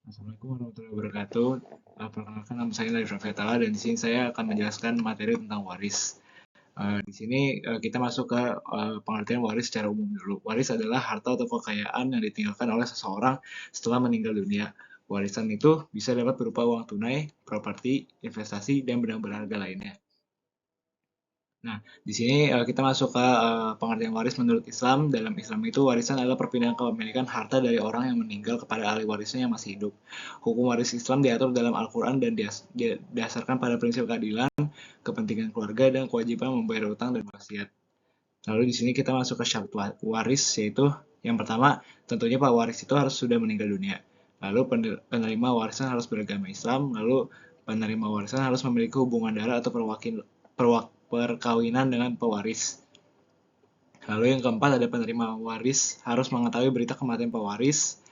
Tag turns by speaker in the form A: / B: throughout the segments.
A: Assalamualaikum warahmatullahi wabarakatuh. Perkenalkan nama saya Narif Rafetala dan di sini saya akan menjelaskan materi tentang waris. Di sini kita masuk ke pengertian waris secara umum dulu. Waris adalah harta atau kekayaan yang ditinggalkan oleh seseorang setelah meninggal dunia. Warisan itu bisa dapat berupa uang tunai, properti, investasi, dan benda berharga lainnya. Nah, di sini kita masuk ke pengertian waris menurut Islam. Dalam Islam itu warisan adalah perpindahan kepemilikan harta dari orang yang meninggal kepada ahli warisnya yang masih hidup. Hukum waris Islam diatur dalam Al-Quran dan didasarkan pada prinsip keadilan, kepentingan keluarga, dan kewajiban membayar utang dan wasiat. Lalu di sini kita masuk ke syarat waris, yaitu yang pertama, tentunya Pak waris itu harus sudah meninggal dunia. Lalu penerima warisan harus beragama Islam, lalu penerima warisan harus memiliki hubungan darah atau perkawinan dengan pewaris. Lalu yang keempat ada penerima waris harus mengetahui berita kematian pewaris.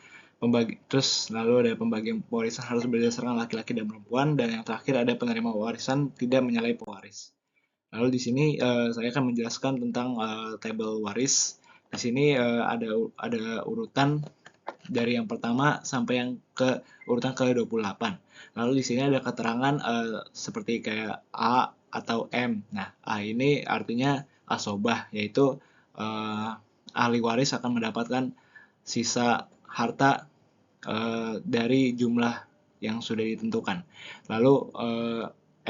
A: Terus lalu ada pembagian warisan harus berdasarkan laki-laki dan perempuan, dan yang terakhir ada penerima warisan tidak menyalahi pewaris. Lalu di sini saya akan menjelaskan tentang tabel waris. Di sini ada urutan dari yang pertama sampai yang ke urutan ke-28. Lalu di sini ada keterangan seperti kayak A atau M. Nah, A ini artinya asobah, yaitu ahli waris akan mendapatkan sisa harta dari jumlah yang sudah ditentukan. Lalu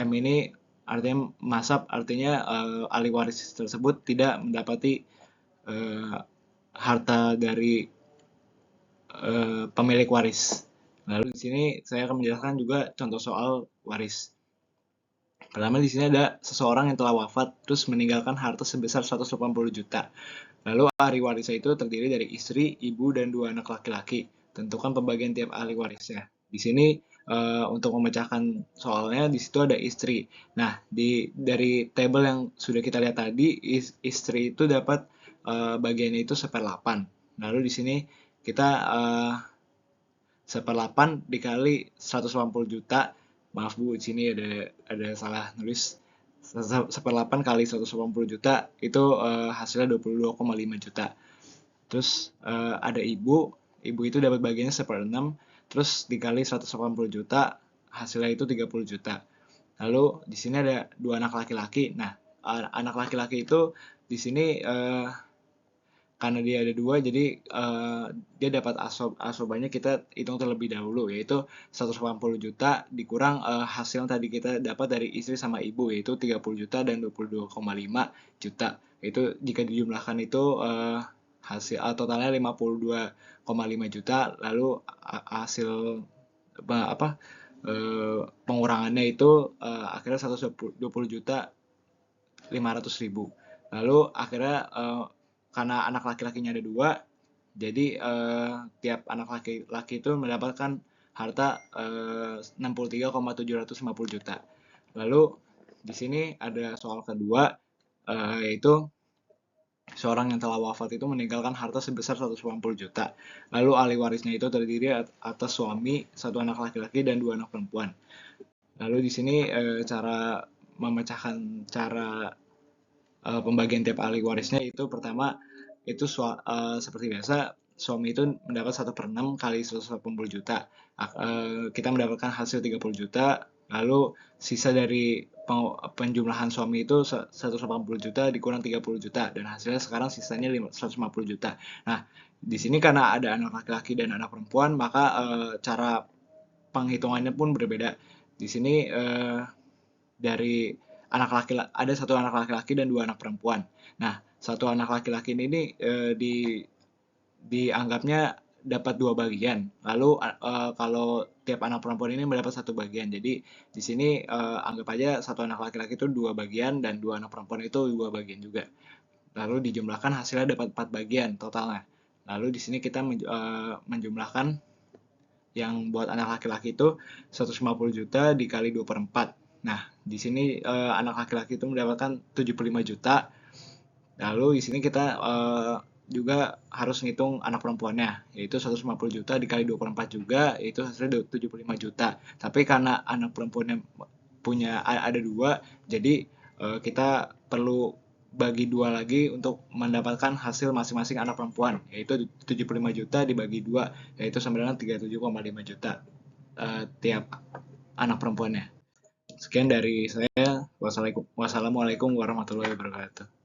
A: M ini artinya masab, artinya ahli waris tersebut tidak mendapati eh, harta dari pemilik waris. Lalu di sini saya akan menjelaskan juga contoh soal waris. Pertama di sini ada seseorang yang telah wafat terus meninggalkan harta sebesar 180 juta. Lalu ahli warisnya itu terdiri dari istri, ibu, dan dua anak laki-laki. Tentukan pembagian tiap ahli warisnya. Di sini untuk memecahkan soalnya di situ ada istri. Nah, dari tabel yang sudah kita lihat tadi, istri itu dapat bagiannya itu 1/8. Lalu di sini kita 1/8 dikali 180 juta. Maaf Bu, di sini ada salah nulis. 1/8 kali 180 juta itu hasilnya 22,5 juta. Terus ada ibu itu dapat bagiannya 1/6, terus dikali 180 juta, hasilnya itu 30 juta. Lalu di sini ada dua anak laki-laki. Nah, anak laki-laki itu di sini karena dia ada dua, jadi dia dapat asobanya kita hitung terlebih dahulu, yaitu 180 juta dikurang hasil yang tadi kita dapat dari istri sama ibu, yaitu 30 juta dan 22,5 juta. Itu jika dijumlahkan itu hasil totalnya 52,5 juta. Lalu hasil apa pengurangannya itu akhirnya 120 juta 500 ribu. Lalu akhirnya karena anak laki-lakinya ada dua, jadi tiap anak laki-laki itu mendapatkan harta 63,750 juta. Lalu di sini ada soal kedua, yaitu seorang yang telah wafat itu meninggalkan harta sebesar 190 juta. Lalu ahli warisnya itu terdiri atas suami, satu anak laki-laki, dan dua anak perempuan. Lalu di sini cara memecahkan cara pembagian tiap ahli warisnya itu pertama itu seperti biasa suami itu mendapat 1/6 kali 180 juta. Kita mendapatkan hasil 30 juta, lalu sisa dari penjumlahan suami itu 180 juta dikurang 30 juta dan hasilnya sekarang sisanya 150 juta. Nah, di sini karena ada anak laki-laki dan anak perempuan, maka cara penghitungannya pun berbeda. Di sini dari anak laki ada satu anak laki-laki dan dua anak perempuan. Nah, satu anak laki-laki ini dianggapnya dapat dua bagian. Lalu kalau tiap anak perempuan ini mendapat satu bagian. Jadi di sini anggap aja satu anak laki-laki itu dua bagian dan dua anak perempuan itu dua bagian juga. Lalu dijumlahkan hasilnya dapat 4 bagian totalnya. Lalu di sini kita menjumlahkan yang buat anak laki-laki itu 150 juta dikali 2/4. Nah, di sini anak laki-laki itu mendapatkan 75 juta. Lalu di sini kita juga harus ngitung anak perempuannya, yaitu 150 juta dikali 2/4 juga, yaitu hasilnya 75 juta. Tapi karena anak perempuannya ada dua, jadi kita perlu bagi dua lagi untuk mendapatkan hasil masing-masing anak perempuan, yaitu 75 juta dibagi dua, yaitu sama dengan 37,5 juta tiap anak perempuannya. Sekian dari saya. Wassalamualaikum warahmatullahi wabarakatuh.